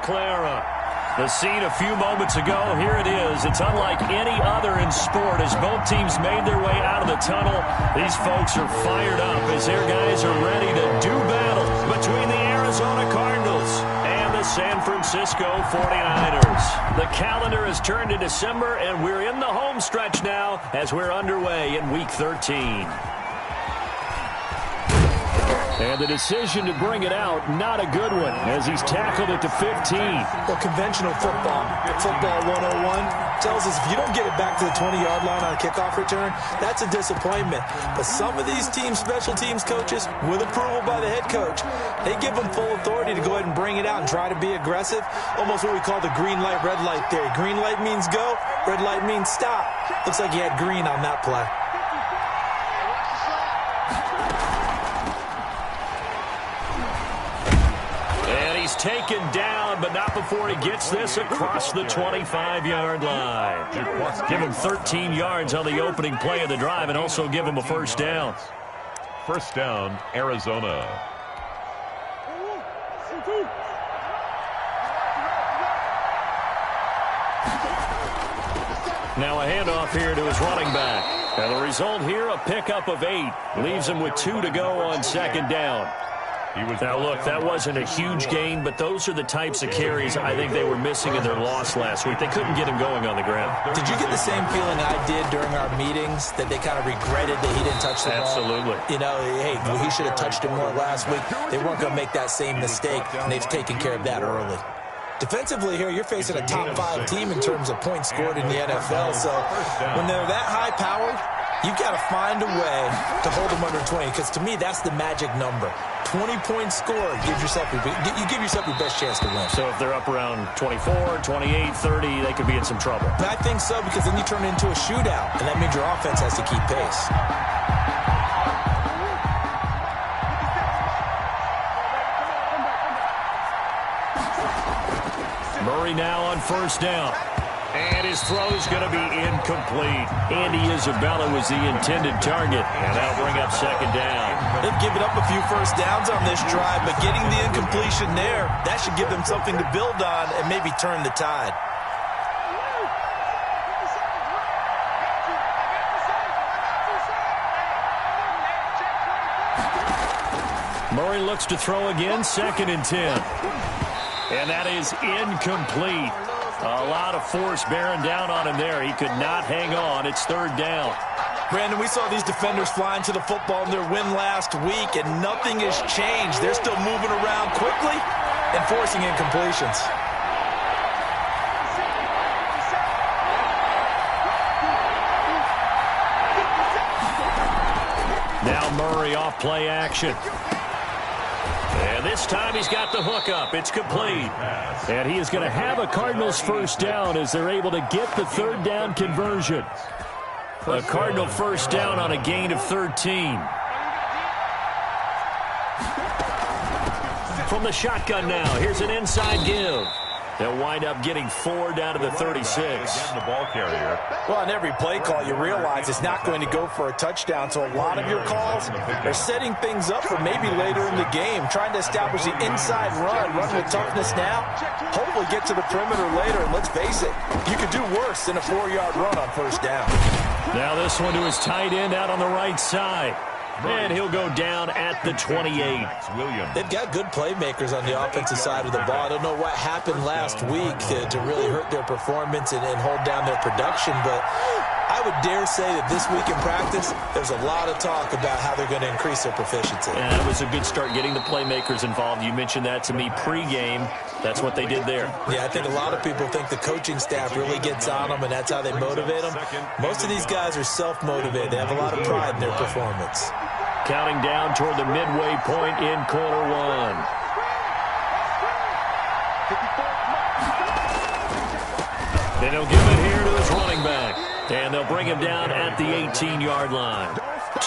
tackle error. The scene a few moments ago, here it is. It's unlike any other in sport as both teams made their way out of the tunnel. These folks are fired up as their guys are ready to do battle between the Arizona Cardinals and the San Francisco 49ers. The calendar has turned to December, and we're in the home stretch now as we're underway in Week 13. And the decision to bring it out, not a good one, as he's tackled it to 15. Well, conventional football 101, tells us if you don't get it back to the 20-yard line on a kickoff return, that's a disappointment. But some of these teams, special teams coaches, with approval by the head coach, they give them full authority to go ahead and bring it out and try to be aggressive. Almost what we call the green light, red light theory. Green light means go, red light means stop. Looks like he had green on that play. Taken down, but not before he gets this across the 25-yard line. Give him 13 yards on the opening play of the drive and also give him a first down. First down, Arizona. Now a handoff here to his running back. And the result here, a pickup of 8. Leaves him with 2 to go on second down. Now, look, that wasn't a huge gain, but those are the types of carries I think they were missing in their loss last week. They couldn't get him going on the ground. Did you get the same feeling I did during our meetings, that they kind of regretted that he didn't touch the ball? Absolutely. You know, hey, he should have touched it more last week. They weren't going to make that same mistake, and they've taken care of that early. Defensively here, you're facing a top-5 team in terms of points scored in the NFL, so when they're that high-powered, you've got to find a way to hold them under 20, because to me, that's the magic number. 20-point score, you give yourself your best chance to win. So if they're up around 24, 28, 30, they could be in some trouble. I think so, because then you turn it into a shootout, and that means your offense has to keep pace. Murray now on first down. And his throw is going to be incomplete. Andy Isabella was the intended target. And that'll bring up second down. They've given up a few first downs on this drive, but getting the incompletion there, that should give them something to build on and maybe turn the tide. Murray looks to throw again, 2nd and 10. And that is incomplete. A lot of force bearing down on him there. He could not hang on. It's 3rd down. Brandon, we saw these defenders flying to the football in their win last week, and nothing has changed. They're still moving around quickly and forcing incompletions. Now Murray off play action. And this time he's got the hook up. It's complete. And he is going to have a Cardinals first down as they're able to get the 3rd down conversion. A Cardinal first down on a gain of 13. From the shotgun now, here's an inside give. They'll wind up getting 4 down to the 36. The ball carrier. Well, on every play call, you realize it's not going to go for a touchdown. So a lot of your calls are setting things up for maybe later in the game, trying to establish the inside run with toughness now. Hopefully get to the perimeter later. And let's face it, you could do worse than a 4-yard run on first down. Now this one to his tight end out on the right side. And he'll go down at the 28. They've got good playmakers on the offensive side of the ball. I don't know what happened last week to really hurt their performance and hold down their production, but I would dare say that this week in practice, there's a lot of talk about how they're going to increase their proficiency. And that was a good start getting the playmakers involved. You mentioned that to me pregame. That's what they did there. Yeah, I think a lot of people think the coaching staff really gets on them, and that's how they motivate them. Most of these guys are self-motivated. They have a lot of pride in their performance. Counting down toward the midway point in quarter 1. Then he'll give it here to his running back. And they'll bring him down at the 18-yard line.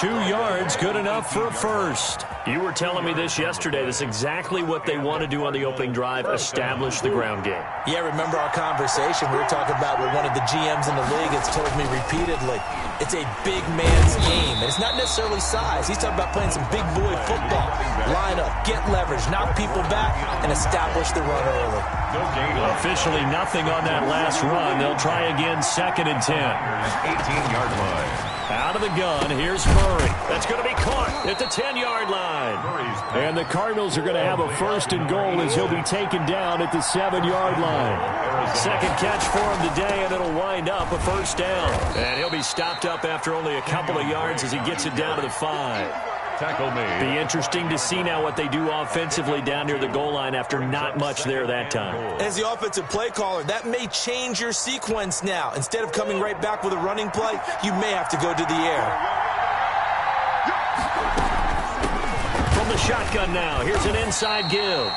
2 yards, good enough for a first. You were telling me this yesterday. This is exactly what they want to do on the opening drive, establish the ground game. Yeah, remember our conversation? We were talking about what one of the GMs in the league has told me repeatedly. It's a big man's game, and it's not necessarily size. He's talking about playing some big boy football. Line up, get leverage, knock people back, and establish the run early. Officially nothing on that last run. They'll try again, 2nd and 10. 18-yard line. Out of the gun, here's Murray. That's going to be caught at the 10-yard line. And the Cardinals are going to have a 1st and goal as he'll be taken down at the 7-yard line. Second catch for him today, and it'll wind up a 1st down. And he'll be stopped up after only a couple of yards as he gets it down to the 5. Tackle made. Be interesting to see now what they do offensively down near the goal line after not much there that time. As the offensive play caller, that may change your sequence now. Instead of coming right back with a running play, you may have to go to the air. From the shotgun now, here's an inside give.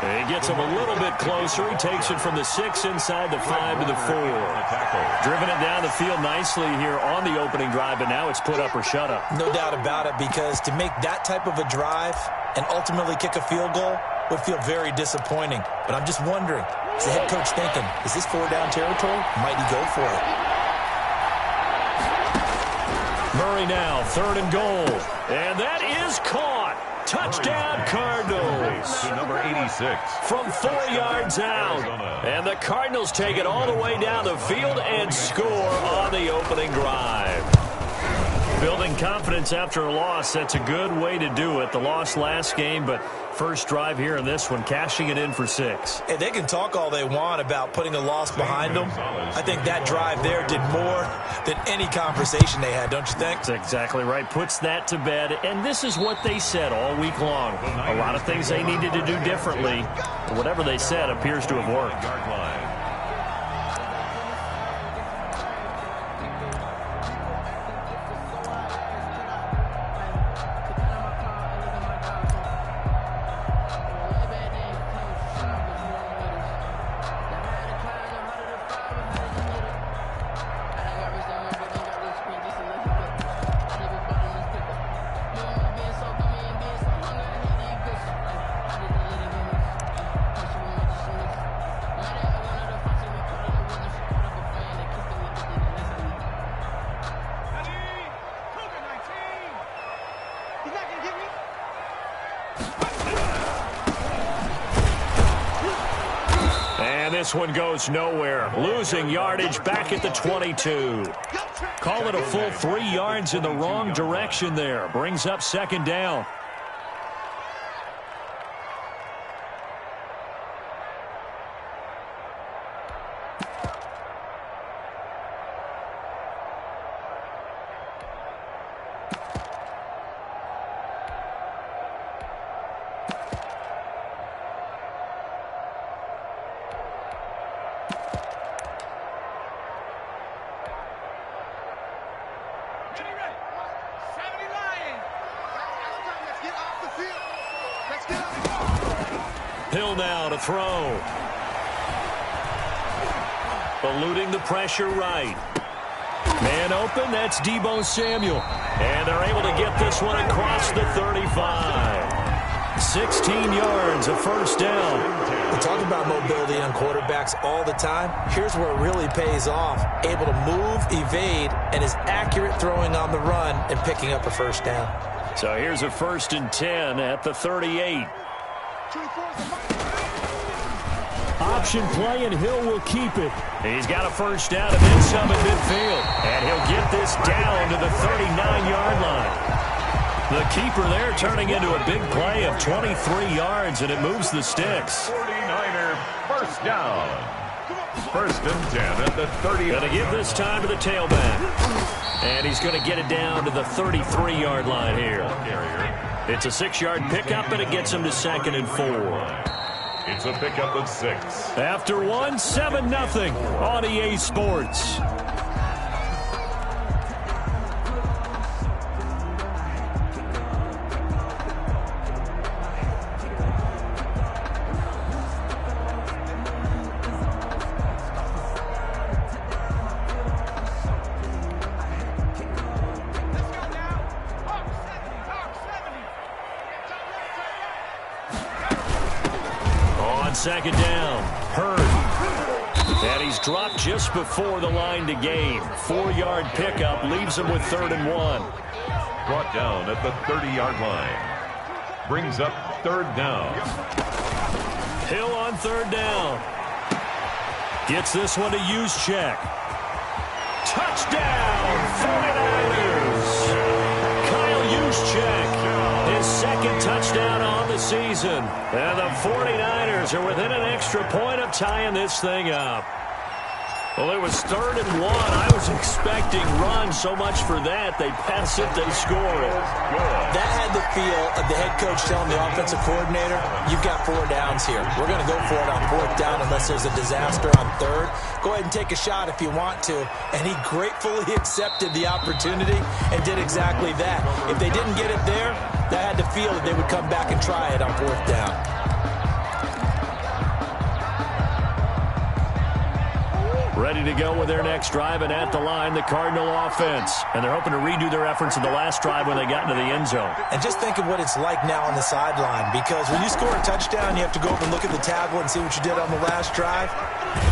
He gets him a little bit closer. He takes it from the 6 inside the 5 to the 4. Driven it down the field nicely here on the opening drive, but now it's put up or shut up. No doubt about it, because to make that type of a drive and ultimately kick a field goal would feel very disappointing. But I'm just wondering, is the head coach thinking, is this 4-down territory? Might he go for it? Murray now, 3rd and goal. And that is caught. Touchdown, Cardinals. Number 86. From 4 yards out. And the Cardinals take it all the way down the field and score on the opening drive. Building confidence after a loss, that's a good way to do it. The loss last game, but first drive here in this one, cashing it in for 6. Hey, they can talk all they want about putting a loss behind them. I think that drive there did more than any conversation they had, don't you think? That's exactly right. Puts that to bed. And this is what they said all week long. A lot of things they needed to do differently. But whatever they said appears to have worked. This one goes nowhere. Losing yardage back at the 22. Call it a full 3 yards in the wrong direction there. Brings up 2nd down. Hill now to throw. Eluding the pressure right. Man open, that's Deebo Samuel. And they're able to get this one across the 35. 16 yards, a 1st down. We talk about mobility on quarterbacks all the time. Here's where it really pays off. Able to move, evade, and is accurate throwing on the run and picking up a 1st down. So here's a 1st and 10 at the 38. Option play, and Hill will keep it. He's got a 1st down and then some at midfield. And he'll get this down to the 39-yard line. The keeper there turning into a big play of 23 yards, and it moves the sticks. 49er, 1st down. 1st and 10 at the 30. Going to give this time to the tailback. And he's going to get it down to the 33-yard line here. It's a 6-yard pickup, and it gets him to 2nd and 4. It's a pickup of 6. After 1, 7-0 on EA Sports. on second down. Hurd. And he's dropped just before the line to gain. 4-yard pickup leaves him with 3rd and 1. Brought down at the 30-yard line. Brings up 3rd down. Hill on 3rd down. Gets this one to Juszczyk. Touchdown, 49ers. Kyle Juszczyk, his 2nd touchdown on the season. And the 49ers are within an extra point of tying this thing up. Well, it was 3rd and 1. I was expecting run so much for that. They pass it, they score it. That had the feel of the head coach telling the offensive coordinator, you've got 4 downs here. We're going to go for it on 4th down unless there's a disaster on 3rd. Go ahead and take a shot if you want to. And he gratefully accepted the opportunity and did exactly that. If they didn't get it there, that had the feel that they would come back and try it on 4th down. Ready to go with their next drive, and at the line, the Cardinal offense. And they're hoping to redo their efforts in the last drive when they got into the end zone. And just think of what it's like now on the sideline, because when you score a touchdown, you have to go up and look at the tablet and see what you did on the last drive.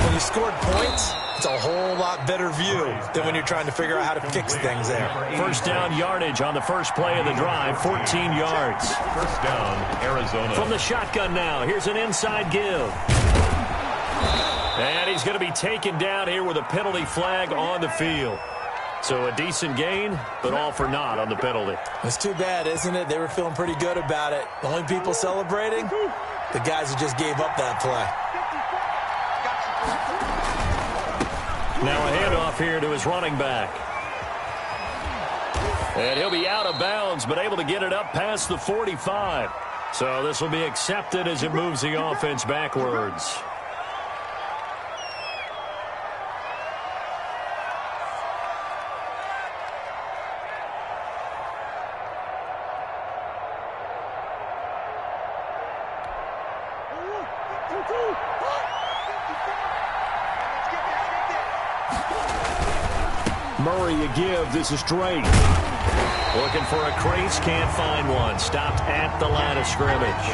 When you scored points, it's a whole lot better view than when you're trying to figure out how to fix things there. 1st down yardage on the first play of the drive, 14 yards. 1st down, Arizona. From the shotgun now, here's an inside give. And he's going to be taken down here with a penalty flag on the field. So a decent gain, but all for naught on the penalty. It's too bad, isn't it? They were feeling pretty good about it. The only people celebrating, the guys who just gave up that play. Now a handoff here to his running back. And he'll be out of bounds, but able to get it up past the 45. So this will be accepted as it moves the offense backwards. Murray a give. This is Drake. Looking for a crease. Can't find one. Stopped at the line of scrimmage.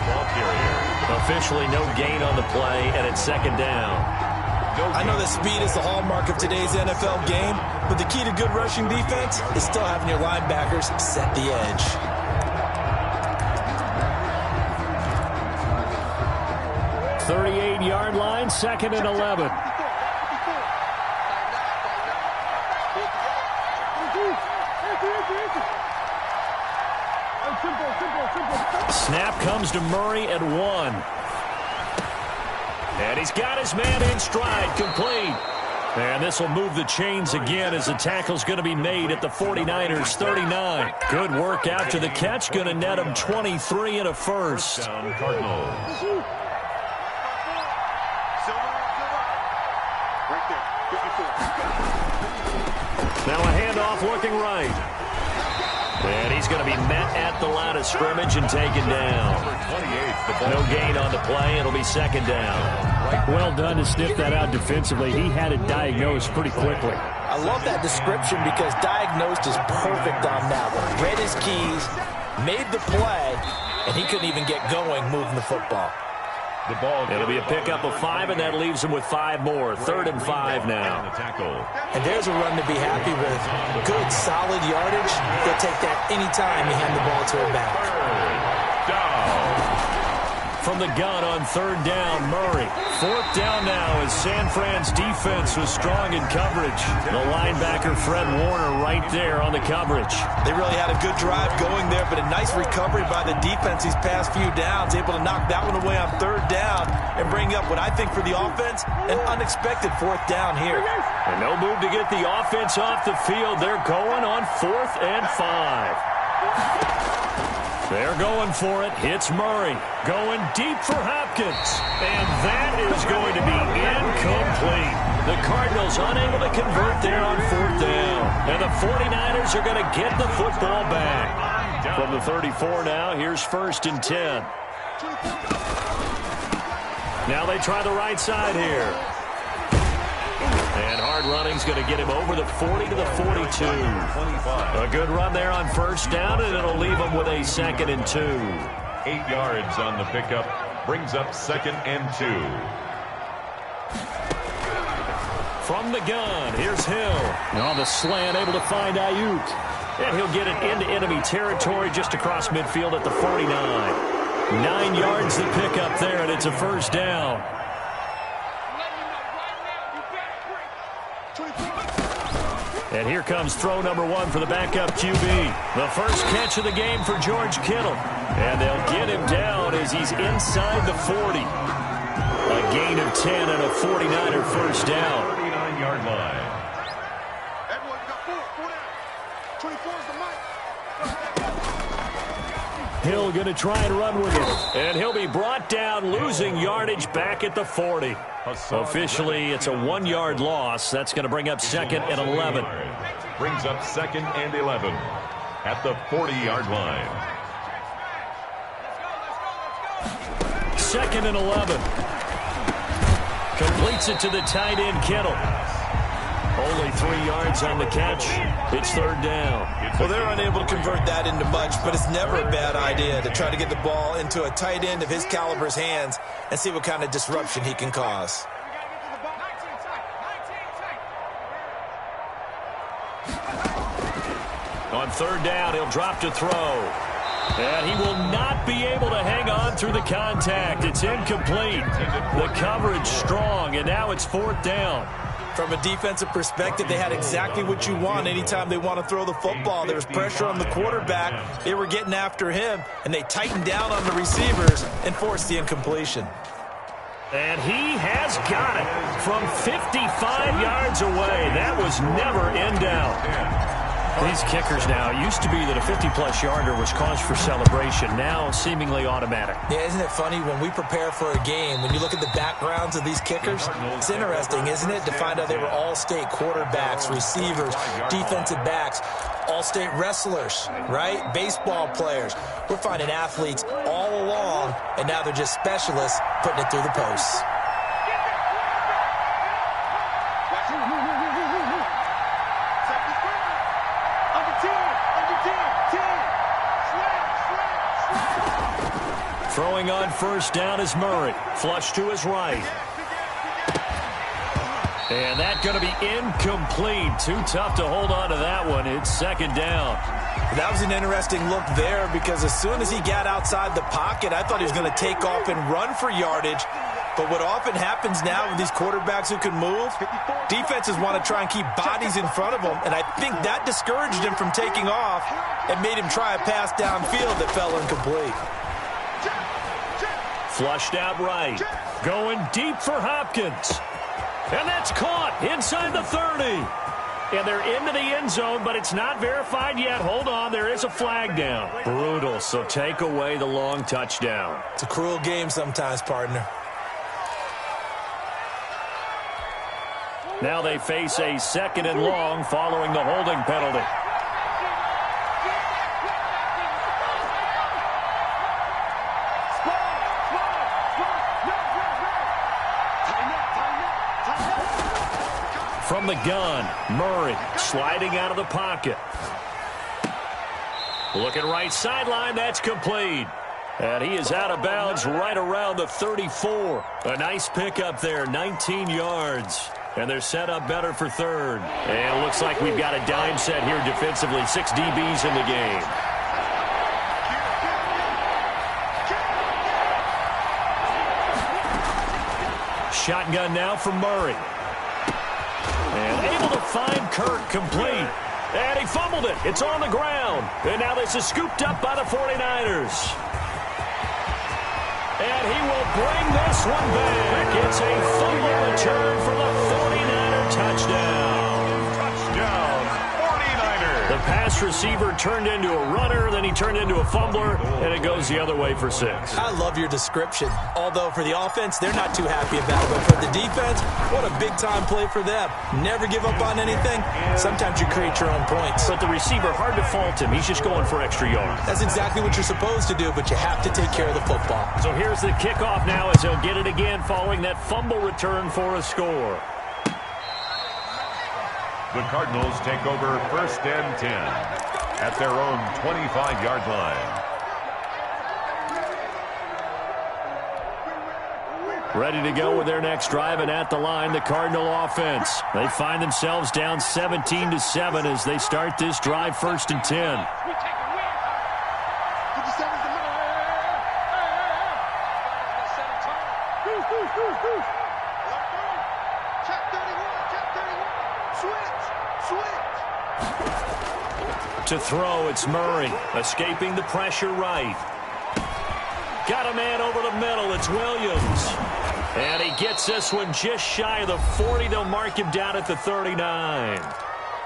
Officially no gain on the play, and it's 2nd down. I know that speed is the hallmark of today's NFL game, but the key to good rushing defense is still having your linebackers set the edge. .38-yard line, 2nd and 11. Snap comes to Murray at 1. And he's got his man in stride, complete. And this will move the chains again as the tackle's going to be made at the 49ers 39. Good work out to the catch, going to net him 23 and a first. Down Cardinals. Now a handoff looking right. And he's going to be met at the line of scrimmage and taken down. No gain on the play. It'll be 2nd down. Well done to sniff that out defensively. He had it diagnosed pretty quickly. I love that description because diagnosed is perfect on that one. Read his keys, made the play, and he couldn't even get going moving the football. It'll be a pickup of 5, and that leaves him with 5 more. 3rd and 5 now. And there's a run to be happy with. Good, solid yardage. They'll take that anytime you hand the ball to a back. From the gun on 3rd down, Murray. 4th down now as San Fran's defense was strong in coverage. The linebacker, Fred Warner, right there on the coverage. They really had a good drive going there, but a nice recovery by the defense these past few downs. Able to knock that one away on 3rd down and bring up what I think for the offense, an unexpected 4th down here. And no move to get the offense off the field. They're going on 4th and 5. They're going for it. Hits Murray. Going deep for Hopkins. And that is going to be incomplete. The Cardinals unable to convert there on 4th down. And the 49ers are going to get the football back. From the 34 now, here's 1st and 10. Now they try the right side here. And hard running's going to get him over the 40 to the 42. A good run there on 1st down, and it'll leave him with a 2nd and 2. 8 yards on the pickup Brings up 2nd and 2. From the gun, here's Hill. On the slant, able to find Ayuk. And he'll get it into enemy territory just across midfield at the 49. 9 yards to pick up there, and it's a first down. And here comes throw number 1 for the backup QB. The first catch of the game for George Kittle. And they'll get him down as he's inside the 40. A gain of 10 and a 49er first down. 39-yard line. Hill going to try and run with it. And he'll be brought down, losing yardage back at the 40. Officially, it's a 1-yard loss. That's going to bring up 2nd and 11. Brings up 2nd and 11 at the 40-yard line. 2nd and 11. Completes it to the tight end, Kittle. Only 3 yards on the catch. It's 3rd down. Well, they're unable to convert that into much, but it's never a bad idea to try to get the ball into a tight end of his caliber's hands and see what kind of disruption he can cause. On 3rd down, he'll drop to throw. And he will not be able to hang on through the contact. It's incomplete. The coverage strong, and now it's 4th down. From a defensive perspective, they had exactly what you want anytime they want to throw the football. There was pressure on the quarterback. They were getting after him, and they tightened down on the receivers and forced the incompletion. And he has got it from 55 yards away. That was never in doubt. These kickers now, it used to be that a 50-plus yarder was cause for celebration. Now seemingly automatic. Yeah, isn't it funny when we prepare for a game, when you look at the backgrounds of these kickers, it's interesting, isn't it, to find out they were all-state quarterbacks, receivers, defensive backs, all-state wrestlers, right? Baseball players. We're finding athletes all along, and now they're just specialists putting it through the posts. Throwing on 1st down is Murray. Flush to his right. And that's going to be incomplete. Too tough to hold on to that one. It's 2nd down. That was an interesting look there because as soon as he got outside the pocket, I thought he was going to take off and run for yardage. But what often happens now with these quarterbacks who can move, defenses want to try and keep bodies in front of them, and I think that discouraged him from taking off and made him try a pass downfield that fell incomplete. Flushed out right. Going deep for Hopkins. And that's caught inside the 30. And they're into the end zone, but it's not verified yet. Hold on, there is a flag down. Brutal, so take away the long touchdown. It's a cruel game sometimes, partner. Now they face a 2nd and long following the holding penalty. From the gun, Murray sliding out of the pocket. Looking right sideline, that's complete. And he is out of bounds right around the 34. A nice pickup there, 19 yards. And they're set up better for 3rd. And it looks like we've got a dime set here defensively. 6 DBs in the game. Shotgun now from Murray. And able to find Kirk complete. And he fumbled it. It's on the ground. And now this is scooped up by the 49ers. And he will bring this one back. It's a fumble return for the 49er touchdown. Touchdown, 49ers. The pass receiver turned into a runner, then he turned into a fumbler, and it goes the other way for 6. I love your description. Although for the offense, they're not too happy about it. But for the defense, what a big-time play for them. Never give up on anything. Sometimes you create your own points. But the receiver, hard to fault him. He's just going for extra yards. That's exactly what you're supposed to do, but you have to take care of the football. So here's the kickoff now as he'll get it again following that fumble return for a score. The Cardinals take over 1st and 10 at their own 25-yard line. Ready to go with their next drive, and at the line, the Cardinal offense. They find themselves down 17-7 as they start this drive, 1st and 10. To throw, it's Murray, escaping the pressure right. Got a man over the middle, it's Williams. And he gets this one just shy of the 40. They'll mark him down at the 39.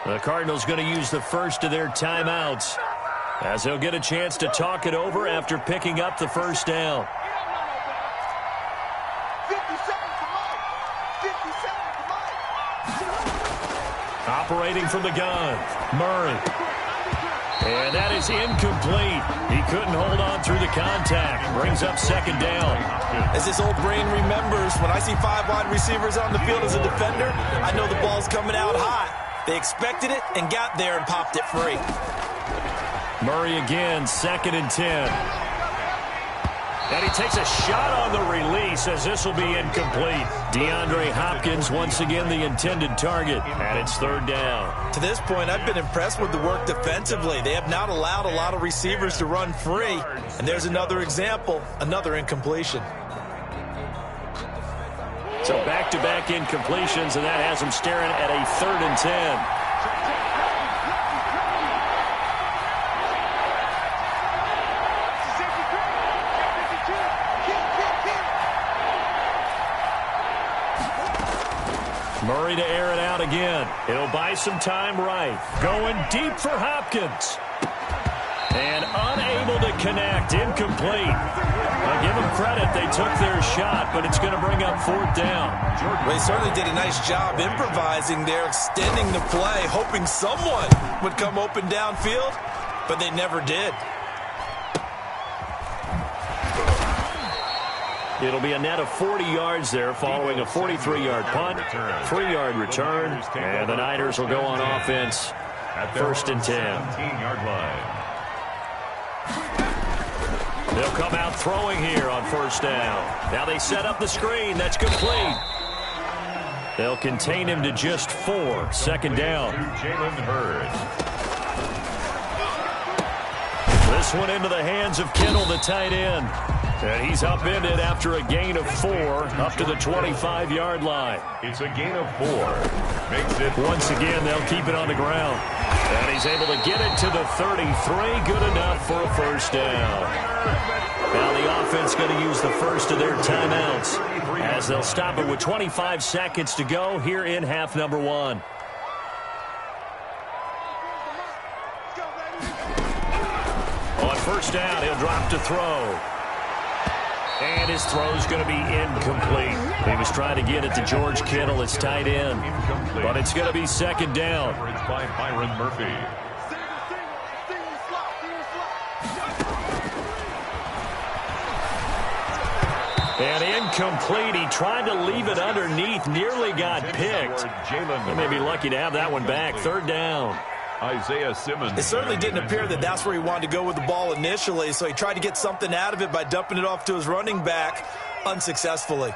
The Cardinals going to use the first of their timeouts as they'll get a chance to talk it over after picking up the first down. Operating from the gun, Murray. And that is incomplete. He couldn't hold on through the contact. Brings up 2nd down. As this old brain remembers, when I see 5 wide receivers on the field as a defender, I know the ball's coming out hot. They expected it and got there and popped it free. Murray again, 2nd and 10. And he takes a shot on the release as this will be incomplete. DeAndre Hopkins once again the intended target, and it's 3rd down. To this point, I've been impressed with the work defensively. They have not allowed a lot of receivers to run free. And there's another example, another incompletion. So back-to-back incompletions, and that has them staring at a 3rd and 10. Murray to air it out again. He'll buy some time right. Going deep for Hopkins. And unable to connect. Incomplete. I'll give them credit. They took their shot, but it's going to bring up 4th down. Well, they certainly did a nice job improvising there, extending the play, hoping someone would come open downfield, but they never did. It'll be a net of 40 yards there following a 43-yard punt, 3-yard return, and the Niners will go on offense at 1st and 10. They'll come out throwing here on 1st down. Now they set up the screen. That's complete. They'll contain him to just 4. 2nd down. This one into the hands of Kittle, the tight end. And he's upended after a gain of 4 up to the 25-yard line. It's a gain of 4. Makes it once again, they'll keep it on the ground. And he's able to get it to the 33. Good enough for a 1st down. Now the offense going to use the first of their timeouts as they'll stop it with 25 seconds to go here in half number 1. On 1st down, he'll drop to throw. And his throw's going to be incomplete. He was trying to get it to George Kittle, his tight end. But it's going to be 2nd down. By Byron Murphy. And incomplete. He tried to leave it underneath. Nearly got picked. They may be lucky to have that one back. 3rd down. Isaiah Simmons. It certainly didn't appear that that's where he wanted to go with the ball initially, so he tried to get something out of it by dumping it off to his running back unsuccessfully.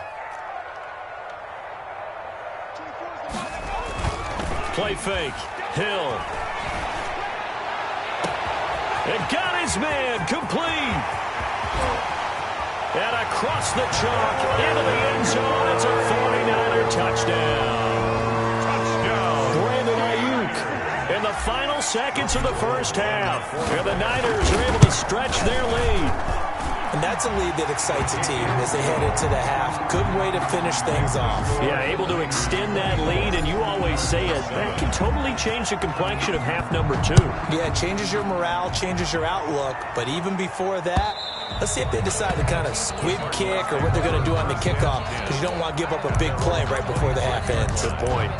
Play fake. Hill. And got his man. Complete. And across the chalk into the end zone. It's a 49er touchdown. In the final seconds of the first half, and the Niners are able to stretch their lead. And that's a lead that excites a team as they head into the half. Good way to finish things off. Yeah, able to extend that lead, and you always say it, that can totally change the complexion of half number 2. Yeah, it changes your morale, changes your outlook, but even before that, let's see if they decide to kind of squib kick or what they're going to do on the kickoff, because you don't want to give up a big play right before the half ends. Good point.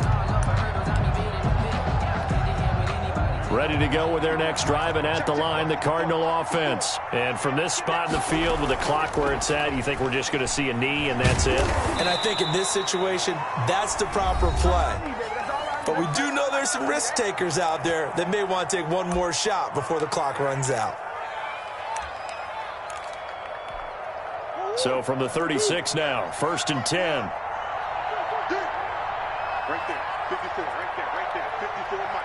Ready to go with their next drive, and at the line, the Cardinal offense. And from this spot in the field with the clock where it's at, you think we're just going to see a knee and that's it? And I think in this situation, that's the proper play. But we do know there's some risk takers out there that may want to take one more shot before the clock runs out. So from the 36 now, 1st and 10. Right there, 54, right there, 54, Mike.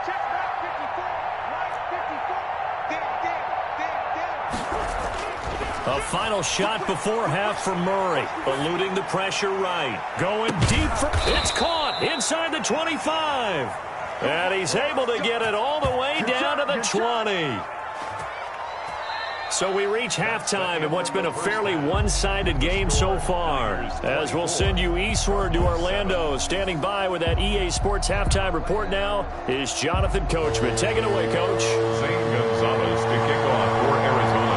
Check back, 54, right, 54, A final shot before half for Murray, eluding the pressure right. Going deep for, it's caught inside the 25. And he's able to get it all the way down to the 20. So we reach halftime in what's been a fairly one-sided game so far. As we'll send you eastward to Orlando. Standing by with that EA Sports halftime report now is Jonathan Coachman. Take it away, Coach. Zane Gonzalez to kick off for Arizona.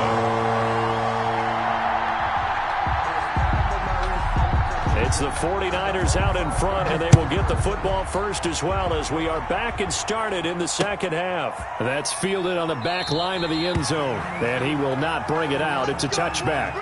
It's the 49ers out in front, and they will get the football first as well as we are back and started in the second half. That's fielded on the back line of the end zone, and he will not bring it out. It's a touchback.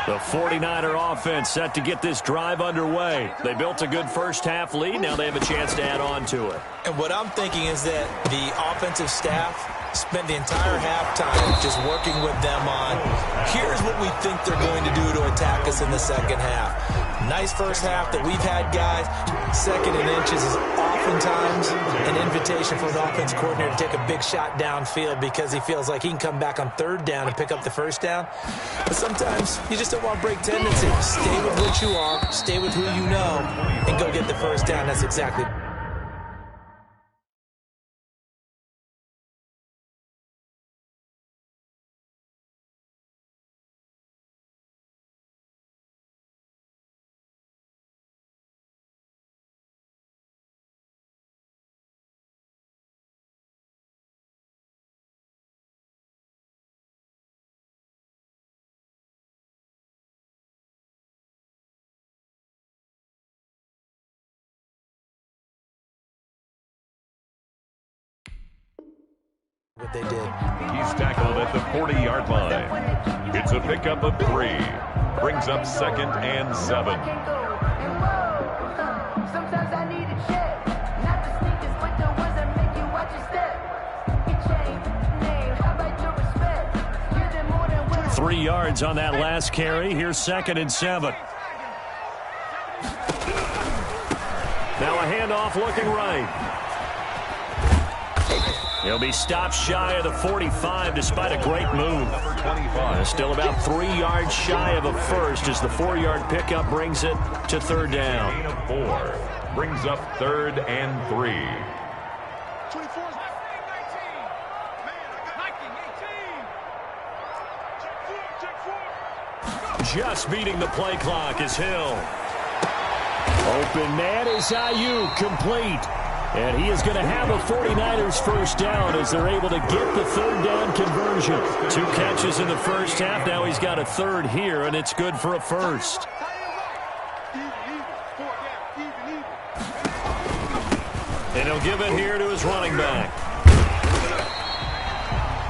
The 49er offense set to get this drive underway. They built a good first-half lead. Now they have a chance to add on to it. And what I'm thinking is that the offensive staff spent the entire halftime just working with them on, here's what we think they're going to do to attack us in the second half. Nice first half that we've had, guys. Second and inches is oftentimes an invitation for an offense coordinator to take a big shot downfield because he feels like he can come back on third down and pick up the first down. But sometimes you just don't want to break tendency. Stay with what you are, stay with who you know, and go get the first down. That's exactly what they did. He's tackled at the 40-yard line. It's a pickup of 3. Brings up 2nd and 7. Sometimes I need a check. Not the sneakers, but the ones that make you watch your step. Get chain, name, how about your respect? Give them more than what 3 yards on that last carry. Here's 2nd and 7. Now a handoff looking right. He'll be stopped shy of the 45 despite a great move. Number 25. Still about 3 yards shy of a first as the 4-yard pickup brings it to third down. Gain of 4. Brings up 3rd and 3. 24, 19. Man, I got 18. Just beating the play clock is Hill. Open man is IU, complete. And he is going to have a 49ers first down as they're able to get the third down conversion. 2 catches in the first half. Now he's got a third here, and it's good for a first. And he'll give it here to his running back.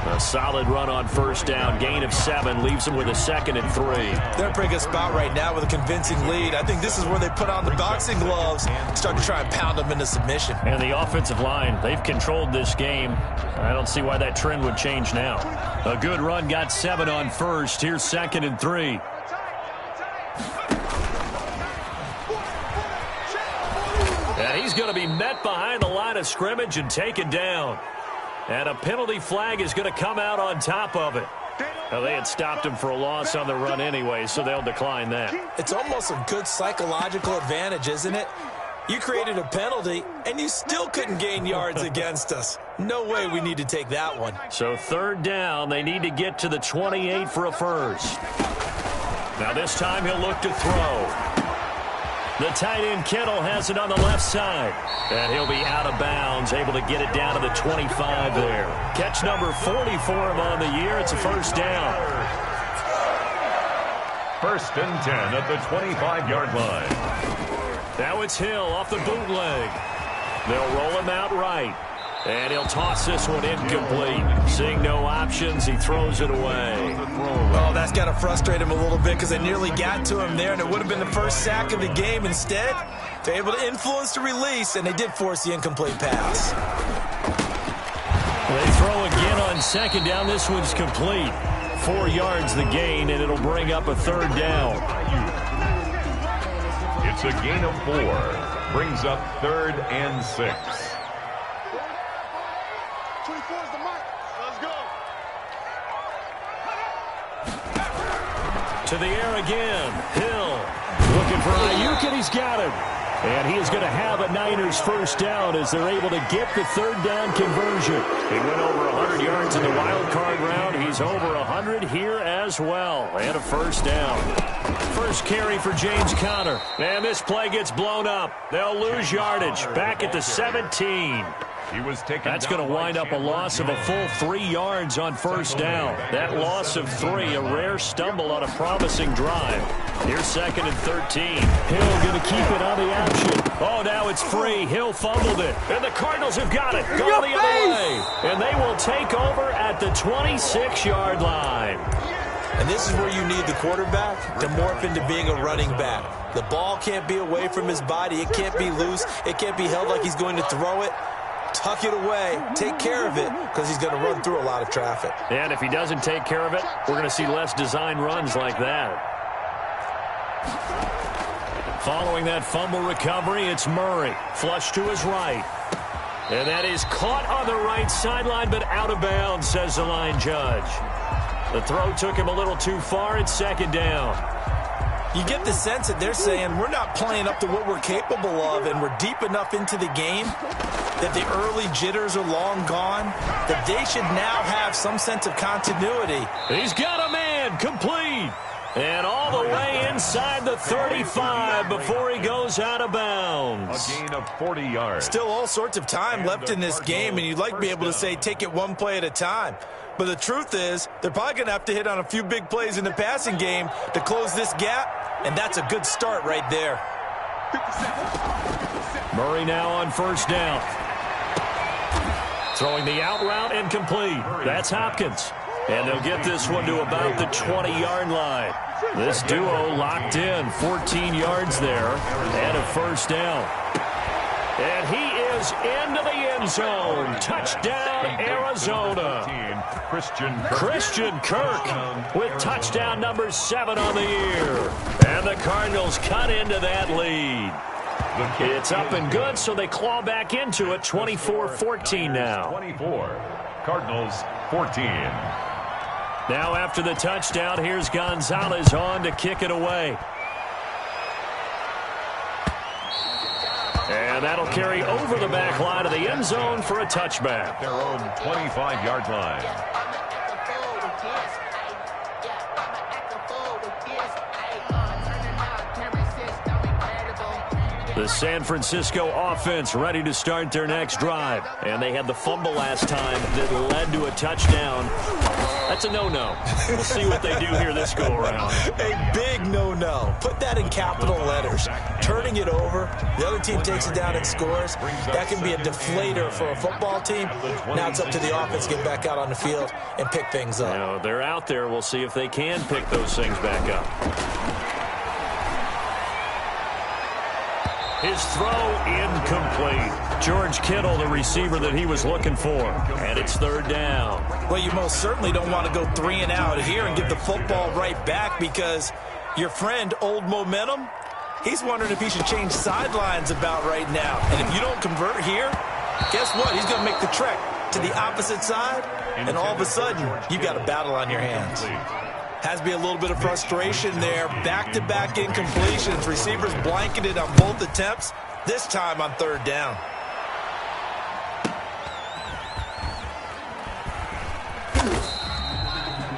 A solid run on first down. Gain of 7 leaves him with a 2nd and 3. They're in a pretty good spot right now with a convincing lead. I think this is where they put on the boxing gloves and start to try and pound them into submission. And the offensive line, they've controlled this game. I don't see why that trend would change now. A good run, got 7 on first. Here's 2nd and 3. And he's going to be met behind the line of scrimmage and taken down. And a penalty flag is going to come out on top of it. Now, they had stopped him for a loss on the run anyway, so they'll decline that. It's almost a good psychological advantage, isn't it? You created a penalty, and you still couldn't gain yards against us. No way we need to take that one. So third down, they need to get to the 28 for a first. Now this time he'll look to throw. The tight end Kittle has it on the left side. And he'll be out of bounds, able to get it down to the 25 there. Catch number 40 for him on the year. It's a first down. 1st and 10 at the 25-yard line. Now it's Hill off the bootleg. They'll roll him out right. And he'll toss this one incomplete. Seeing no options, he throws it away. Oh, that's got to frustrate him a little bit because they nearly got to him there, and it would have been the first sack of the game. Instead, they're able to influence the release, and they did force the incomplete pass. They throw again on second down. This one's complete. 4 yards the gain, and it'll bring up a third down. It's a gain of 4. Brings up 3rd and 6. 24 is the mark. Let's go. To the air again. Hill looking for Ayuk, and he's got him. And he is going to have a Niners first down as they're able to get the third down conversion. He went over 100 yards in the wild card round. He's over 100 here as well. And a first down. First carry for James Conner. And this play gets blown up. They'll lose yardage. Back at the 17. He was taken. That's going to wind up a loss of a full 3 yards on first down. That loss of 3, a rare stumble on a promising drive. Here's 2nd and 13. Hill going to keep it on the option. Oh, now it's free. Hill fumbled it. And the Cardinals have got it. Go the other way. And they will take over at the 26-yard line. And this is where you need the quarterback to morph into being a running back. The ball can't be away from his body. It can't be loose. It can't be held like he's going to throw it. Tuck it away, take care of it, because he's going to run through a lot of traffic. And if he doesn't take care of it, we're going to see less design runs like that. Following that fumble recovery, it's Murray. Flush to his right. And that is caught on the right sideline, but out of bounds, says the line judge. The throw took him a little too far. It's 2nd down. You get the sense that they're saying we're not playing up to what we're capable of, and we're deep enough into the game that the early jitters are long gone, that they should now have some sense of continuity. He's got a man, complete. And all the way inside the 35 before he goes out of bounds. A gain of 40 yards. Still all sorts of time left in this game, and you'd like to be able to say take it one play at a time. But the truth is, they're probably going to have to hit on a few big plays in the passing game to close this gap, and that's a good start right there. Murray now on first down. Throwing the out route incomplete. That's Hopkins. And they'll get this one to about the 20-yard line. This duo locked in. 14 yards there and a first down. And he is into the end zone. Touchdown, Arizona. Christian Kirk with touchdown number 7 on the year. And the Cardinals cut into that lead. It's up and good, so they claw back into it. 24-14 now. 24. Cardinals 14. Now after the touchdown, here's Gonzalez on to kick it away. And that'll carry over the back line of the end zone for a touchback. Their own 25-yard line. The San Francisco offense ready to start their next drive. And they had the fumble last time that led to a touchdown. That's a no-no. We'll see what they do here this go-around. A big no-no. Put that in capital letters. Turning it over, the other team takes it down and scores. That can be a deflator for a football team. Now it's up to the offense to get back out on the field and pick things up. You know, they're out there. We'll see if they can pick those things back up. His throw incomplete. George Kittle, the receiver that he was looking for. And it's third down. Well, you most certainly don't want to go 3 and out here and get the football right back because your friend, Old Momentum, he's wondering if he should change sidelines about right now. And if you don't convert here, guess what? He's going to make the trek to the opposite side, and all of a sudden, you got a battle on your hands. Has to be a little bit of frustration there. Back-to-back incompletions. Receivers blanketed on both attempts, this time on third down.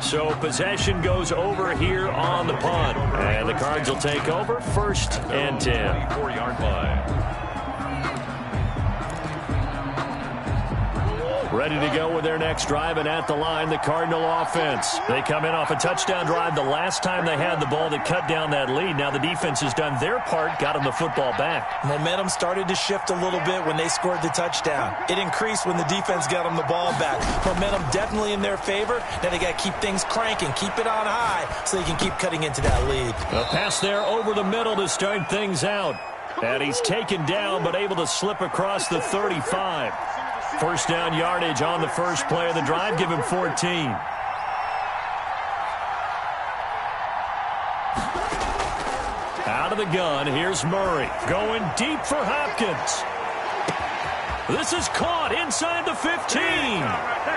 So possession goes over here on the punt. And the Cards will take over 1st and 10. 4-yard line. Ready to go with their next drive, and at the line, the Cardinal offense. They come in off a touchdown drive the last time they had the ball that cut down that lead. Now the defense has done their part, got them the football back. Momentum started to shift a little bit when they scored the touchdown. It increased when the defense got them the ball back. Momentum definitely in their favor. Now they got to keep things cranking, keep it on high so they can keep cutting into that lead. A pass there over the middle to start things out. And he's taken down but able to slip across the 35. First down yardage on the first play of the drive. Give him 14. Out of the gun, here's Murray. Going deep for Hopkins. This is caught inside the 15.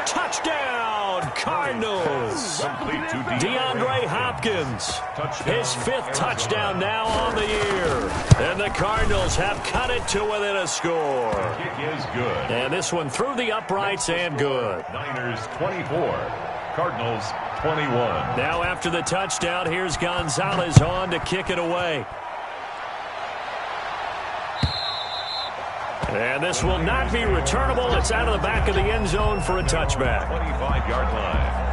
Touchdown, Cardinals. DeAndre Hopkins. His 5th touchdown now on the year. And the Cardinals have cut it to within a score. Kick is good. And this one through the uprights and good. Niners 24, Cardinals 21. Now after the touchdown, here's Gonzalez on to kick it away. And this will not be returnable. It's out of the back of the end zone for a touchback. 25-yard line.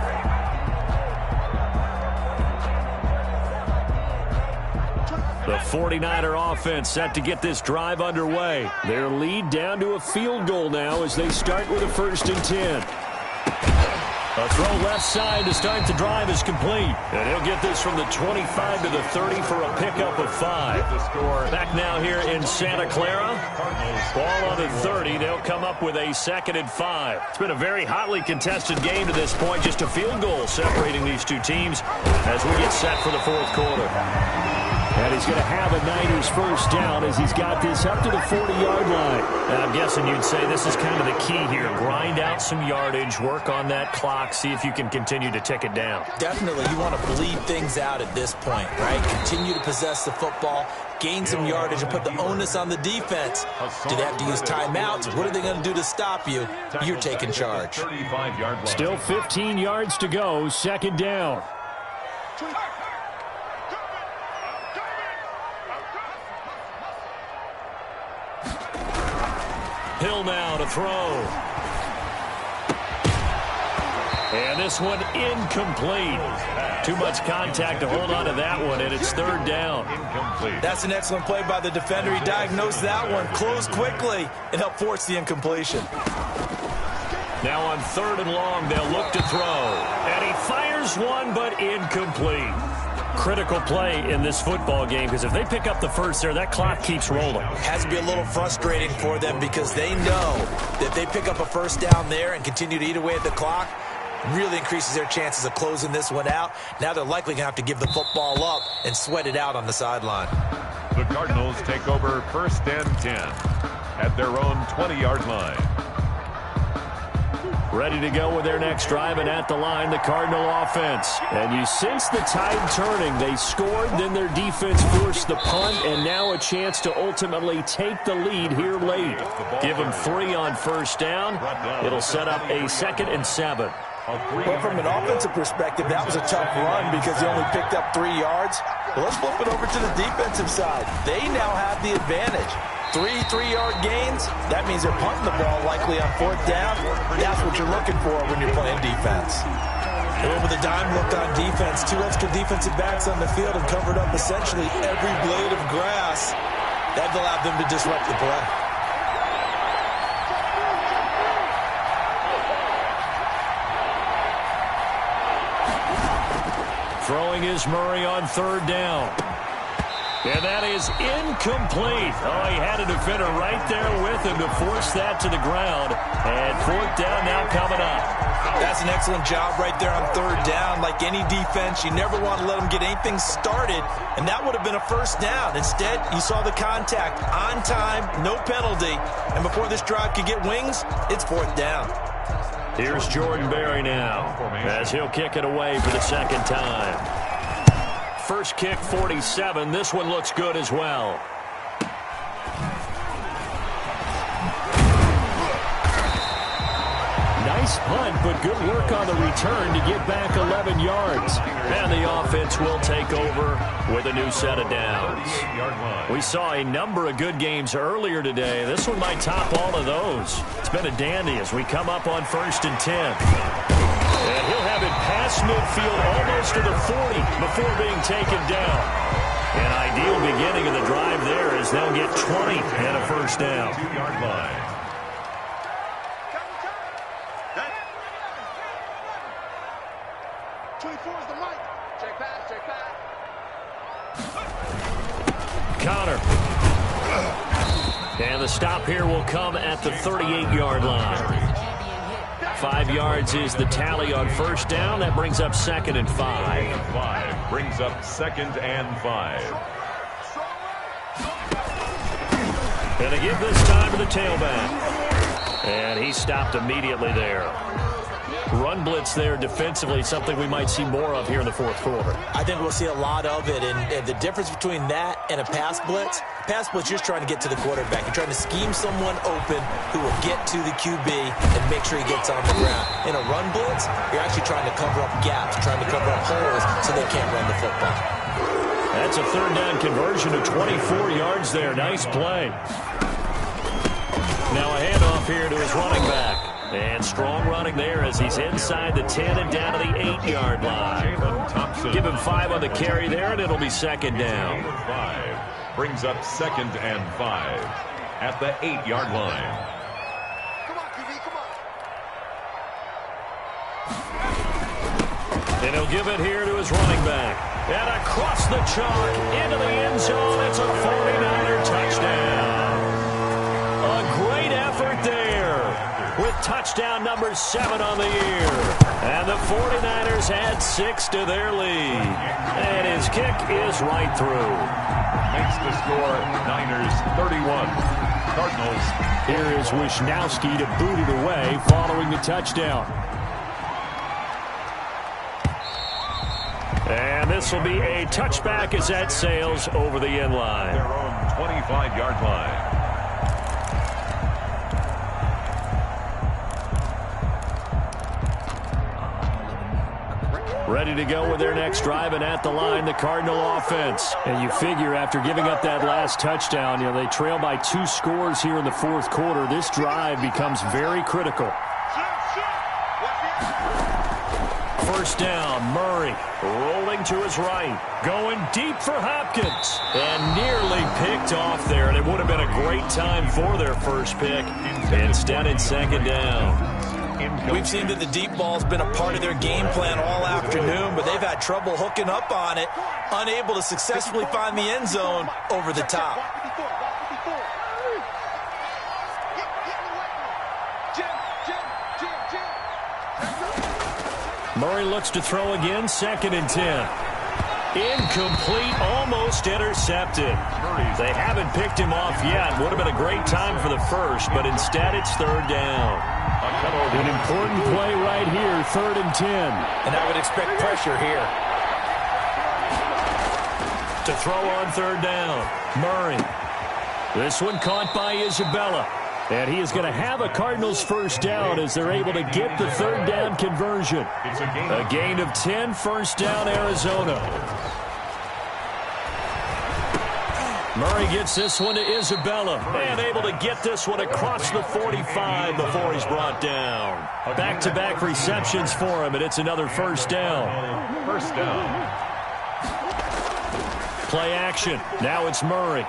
The 49er offense set to get this drive underway. Their lead down to a field goal now as they start with a 1st and 10. A throw left side to start the drive is complete. And he'll get this from the 25 to the 30 for a pickup of 5. Back now here in Santa Clara. Ball on the 30. They'll come up with a 2nd and 5. It's been a very hotly contested game to this point. Just a field goal separating these two teams as we get set for the 4th quarter. And he's going to have a Niners first down as he's got this up to the 40-yard line. And I'm guessing you'd say this is kind of the key here. Grind out some yardage, work on that clock, see if you can continue to tick it down. Definitely, you want to bleed things out at this point, right? Continue to possess the football, gain some yardage, and put the onus on the defense. Do they have to use timeouts? What are they going to do to stop you? You're taking charge. Still 15 yards to go, 2nd down. Hill now to throw. And this one incomplete. Too much contact to hold on to that one, and it's 3rd down. Incomplete. That's an excellent play by the defender. He diagnosed that one, closed quickly, and helped force the incompletion. Now on 3rd and long, they'll look to throw. And he fires one, but incomplete. Critical play in this football game because if they pick up the first there, that clock keeps rolling. Has to be a little frustrating for them because they know that if they pick up a first down there and continue to eat away at the clock, really increases their chances of closing this one out. Now they're likely going to have to give the football up and sweat it out on the sideline. The Cardinals take over 1st and 10 at their own 20-yard line. Ready to go with their next drive, and at the line, the Cardinal offense. And you sense the tide turning. They scored, then their defense forced the punt, and now a chance to ultimately take the lead here late. Give them 3 on 1st down. It'll set up a 2nd and 7. But from an offensive perspective, that was a tough run because they only picked up 3 yards. Well, let's flip it over to the defensive side. They now have the advantage. 3 3-yard gains, that means they're punting the ball likely on 4th down. That's what you're looking for when you're playing defense. And with a dime look on defense, 2 extra defensive backs on the field and covered up essentially every blade of grass. That allowed them to disrupt the play. Throwing is Murray on 3rd down. And that is incomplete. Oh, he had a defender right there with him to force that to the ground. And 4th down now coming up. That's an excellent job right there on 3rd down. Like any defense, you never want to let them get anything started. And that would have been a first down. Instead, you saw the contact on time, no penalty. And before this drive could get wings, it's 4th down. Here's Jordan Berry now as he'll kick it away for the 2nd time. First kick, 47. This one looks good as well. nice punt, but good work on the return to get back 11 yards. And the offense will take over with a new set of downs. We saw a number of good games earlier today. This one might top all of those. It's been a dandy as we come up on 1st and 10. And he'll have it past midfield almost to the 40 before being taken down. An ideal beginning of the drive there as they'll get 20 and a first down. 2-yard line. Connor. And the stop here will come at the 38-yard line. 5 yards is the tally on first down. That brings up 2nd and 5. Brings up 2nd and 5. And a give this time to the tailback. And he stopped immediately there. Run blitz there defensively, something we might see more of here in the 4th quarter. I think we'll see a lot of it, and the difference between that and a pass blitz, you're just trying to get to the quarterback. You're trying to scheme someone open who will get to the QB and make sure he gets on the ground. In a run blitz, you're actually trying to cover up gaps, trying to cover up holes so they can't run the football. That's a 3rd down conversion of 24 yards there. Nice play. Now a handoff here to his running back. And strong running there as he's inside the 10 and down to the 8-yard line. Give him 5 on the carry there, and it'll be 2nd down. 5 brings up 2nd and 5 at the 8-yard line. Come on, QB, come on. And he'll give it here to his running back. And across the chalk into the end zone. It's a 49er touchdown. A great effort there, with touchdown number 7 on the year. And the 49ers add 6 to their lead. And his kick is right through. Makes the score Niners 31. Cardinals. Here is Wisnowski to boot it away following the touchdown. And this will be a touchback as that sails over the end line. Their own 25-yard line. Ready to go with their next drive, and at the line, the Cardinal offense. And you figure after giving up that last touchdown, they trail by 2 scores here in the 4th quarter. This drive becomes very critical. First down, Murray rolling to his right, going deep for Hopkins, and nearly picked off there, and it would have been a great time for their first pick. Instead, it's 2nd down. We've seen that the deep ball's been a part of their game plan all afternoon, but they've had trouble hooking up on it, unable to successfully find the end zone over the top. Murray looks to throw again, 2nd and 10. Incomplete, almost intercepted. They haven't picked him off yet. Would have been a great time for the first, but instead it's 3rd down. An important play right here, 3rd and 10. And I would expect pressure here. To throw on 3rd down, Murray. This one caught by Isabella. And he is going to have a Cardinals first down as they're able to get the 3rd down conversion. It's a gain of 10, first down, Arizona. Murray gets this one to Isabella, and able to get this one across the 45 before he's brought down. Back-to-back receptions for him, and it's another first down. First down. Play action. Now it's Murray.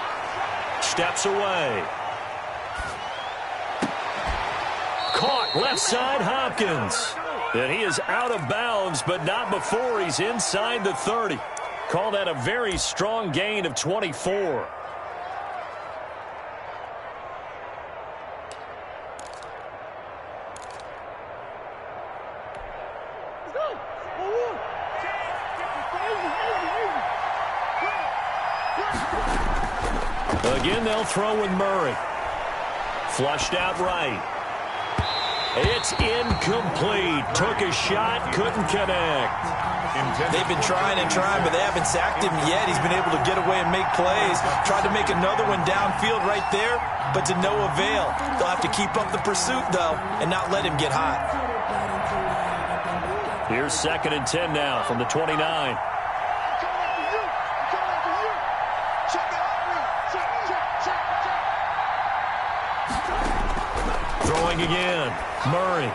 Steps away. Caught left side, Hopkins. And he is out of bounds, but not before he's inside the 30. Call that a very strong gain of 24. Again, they'll throw with Murray. Flushed out right. It's incomplete. Took a shot, couldn't connect. They've been trying and trying, but they haven't sacked him yet. He's been able to get away and make plays. Tried to make another one downfield right there, but to no avail. They'll have to keep up the pursuit, though, and not let him get hot. Here's 2nd and 10 now from the 29. Throwing again. Murray.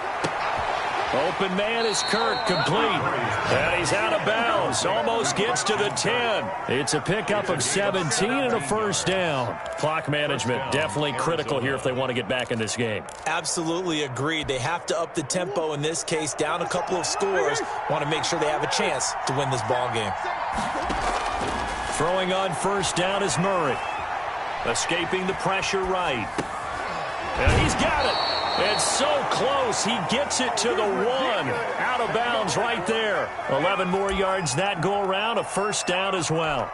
Open man is Kirk, complete. And he's out of bounds. Almost gets to the 10. It's a pickup of 17 and a first down. Clock management definitely critical here if they want to get back in this game. Absolutely agreed. They have to up the tempo in this case, down a couple of scores. Want to make sure they have a chance to win this ball game. Throwing on first down is Murray. Escaping the pressure right. And he's got it. It's so close. He gets it to the 1. Out of bounds right there. 11 more yards that go around. A first down as well.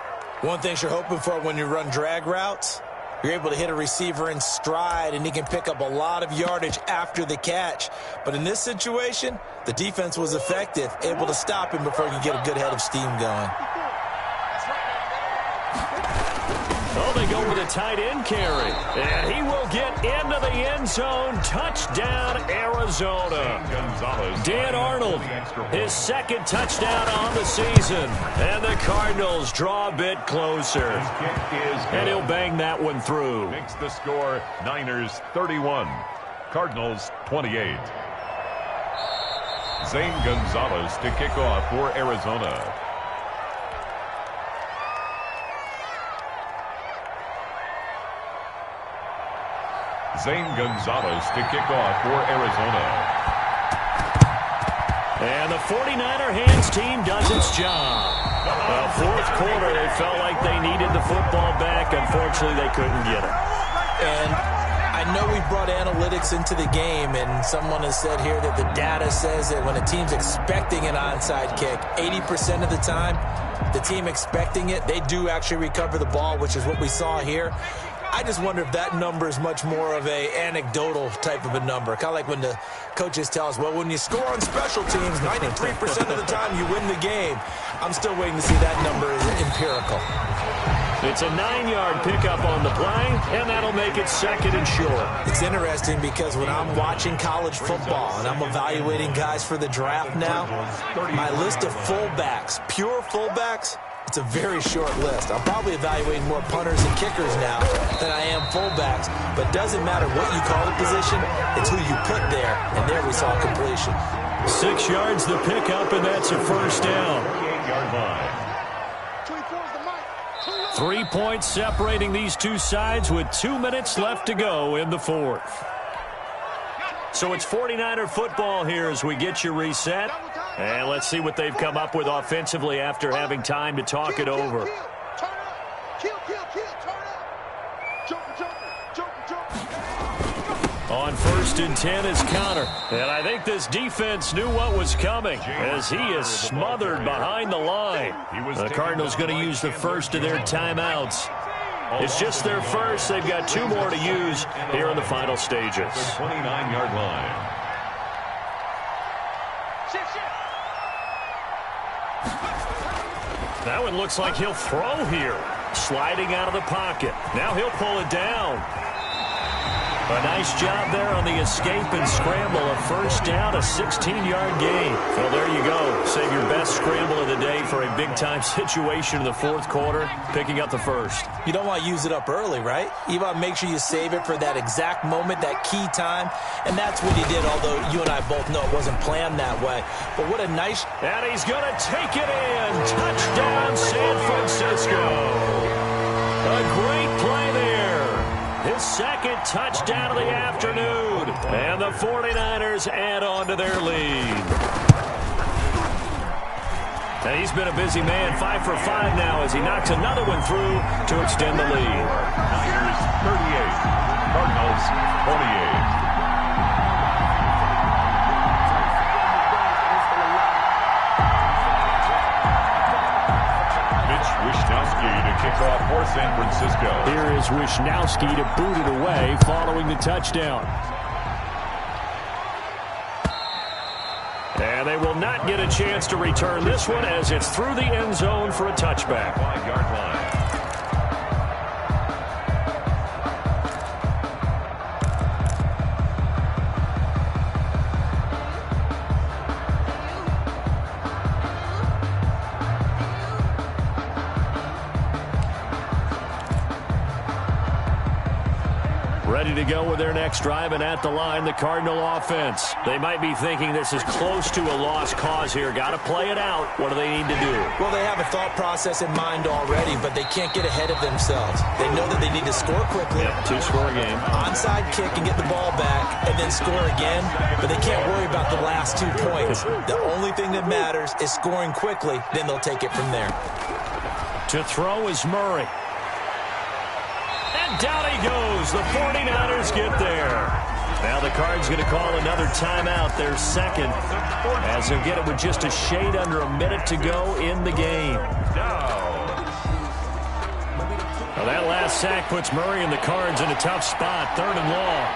One thing you're hoping for when you run drag routes, you're able to hit a receiver in stride, and he can pick up a lot of yardage after the catch. But in this situation, the defense was effective, able to stop him before he could get a good head of steam going. Oh, they go with a tight end carry. And he will get into the end zone. Touchdown, Arizona. Dan Arnold, his 2nd touchdown on the season. And the Cardinals draw a bit closer. And he'll bang that one through. Makes the score Niners 31, Cardinals 28. Zane Gonzalez to kick off for Arizona. Zane Gonzalez to kick off for Arizona. And the 49er hands team does its job. Fourth quarter, they felt like they needed the football back. Unfortunately, they couldn't get it. And I know we brought analytics into the game, and someone has said here that the data says that when a team's expecting an onside kick, 80% of the time, the team expecting it, they do actually recover the ball, which is what we saw here. I just wonder if that number is much more of a anecdotal type of a number. Kind of like when the coaches tell us, well, when you score on special teams, 93% of the time you win the game. I'm still waiting to see that number is empirical. It's a 9-yard pickup on the play, and that'll make it 2nd and short. It's interesting because when I'm watching college football and I'm evaluating guys for the draft now, my list of fullbacks, pure fullbacks, it's a very short list. I'm probably evaluating more punters and kickers now than I am fullbacks, but it doesn't matter what you call the position, it's who you put there, and there we saw completion. 6 yards the pickup, and that's a first down. 28-yard line. 3 points separating these two sides with 2 minutes left to go in the fourth. So it's 49er football here as we get you reset. And let's see what they've come up with offensively after having time to talk it over. On 1st and 10 is Connor. And I think this defense knew what was coming as he is smothered behind the line. The Cardinals going to use the first of their timeouts. It's just their first. They've got 2 more to use here in the final stages. 29-yard line. That one looks like he'll throw here. Sliding out of the pocket. Now he'll pull it down. A nice job there on the escape and scramble. A first down, a 16-yard gain. Well, there you go. Save your best scramble of the day for a big-time situation in the fourth quarter, picking up the first. You don't want to use it up early, right? You want to make sure you save it for that exact moment, that key time. And that's what he did, although you and I both know it wasn't planned that way. But what a nice... And he's going to take it in. Touchdown, San Francisco. A great play there. His 2nd touchdown of the afternoon. And the 49ers add on to their lead. And he's been a busy man, 5 for 5 now as he knocks another one through to extend the lead. Niners 38, Cardinals 48. To kick off for San Francisco. Here is Wishnowski to boot it away following the touchdown. And they will not get a chance to return this one as it's through the end zone for a touchback. 5-yard line. ready to go with their next drive, and at the line, the Cardinal offense. They might be thinking this is close to a lost cause here. Got to play it out. What do they need to do? Well, they have a thought process in mind already, but they can't get ahead of themselves. They know that they need to score quickly. Yep, two-score game. Onside kick and get the ball back, and then score again, but they can't worry about the last 2 points. The only thing that matters is scoring quickly, then they'll take it from there. To throw is Murray. And down he goes. The 49ers get there. Now the Cards going to call another timeout, their second, as they'll get it with just a shade under a minute to go in the game. Well, that last sack puts Murray and the Cards in a tough spot, 3rd and long.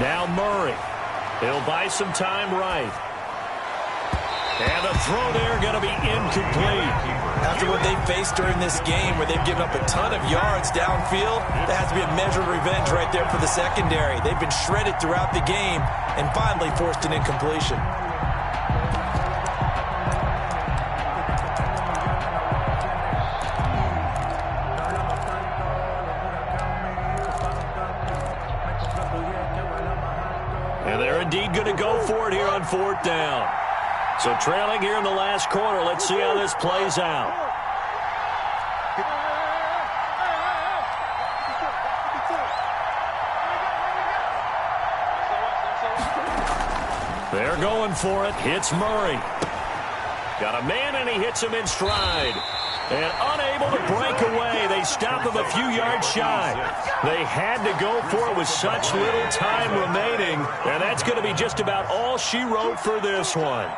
Now Murray. He'll buy some time right. And the throw there going to be incomplete. After what they've faced during this game, where they've given up a ton of yards downfield, that has to be a measure of revenge right there for the secondary. They've been shredded throughout the game and finally forced an incompletion. And they're indeed going to go for it here on 4th down. So trailing here in the last quarter. Let's see how this plays out. They're going for it. Hits Murray. Got a man, and he hits him in stride. And unable to break away. They stop him a few yards shy. They had to go for it with such little time remaining. And that's going to be just about all she wrote for this one.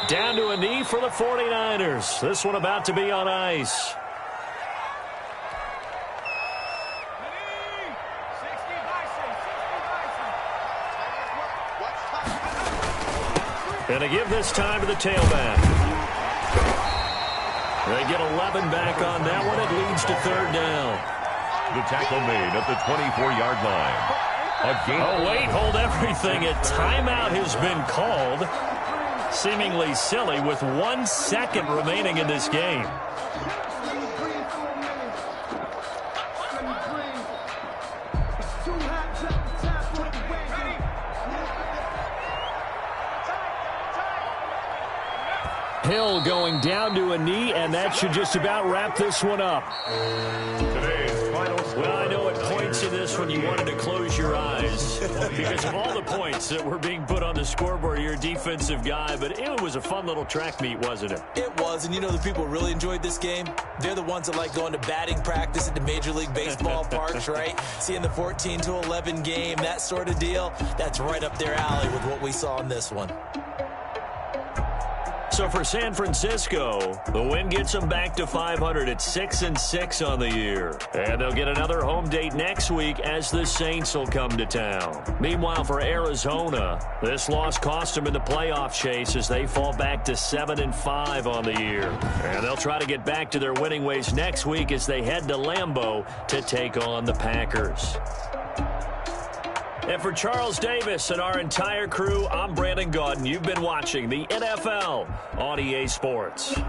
Down to a knee for the 49ers. This one about to be on ice. Going to give this time to the tailback. They get 11 back on that one. It leads to 3rd down. The tackle made at the 24-yard line. Oh, wait, hold everything. A timeout has been called. Seemingly silly with 1 second remaining in this game. Hill going down to a knee, and that should just about wrap this one up. Well, I know at points in this one you wanted to close your eyes because of all the points that were being put on the scoreboard. You're a defensive guy, but it was a fun little track meet, wasn't it? It was, and you know the people who really enjoyed this game? They're the ones that like going to batting practice at the Major League Baseball parks, right? Seeing the 14-11 game, that sort of deal, that's right up their alley with what we saw in this one. So for San Francisco, the win gets them back to 500 at 6-6 on the year. And they'll get another home date next week as the Saints will come to town. Meanwhile, for Arizona, this loss cost them in the playoff chase as they fall back to 7-5 on the year. And they'll try to get back to their winning ways next week as they head to Lambeau to take on the Packers. And for Charles Davis and our entire crew, I'm Brandon Gaudin. You've been watching the NFL on EA Sports.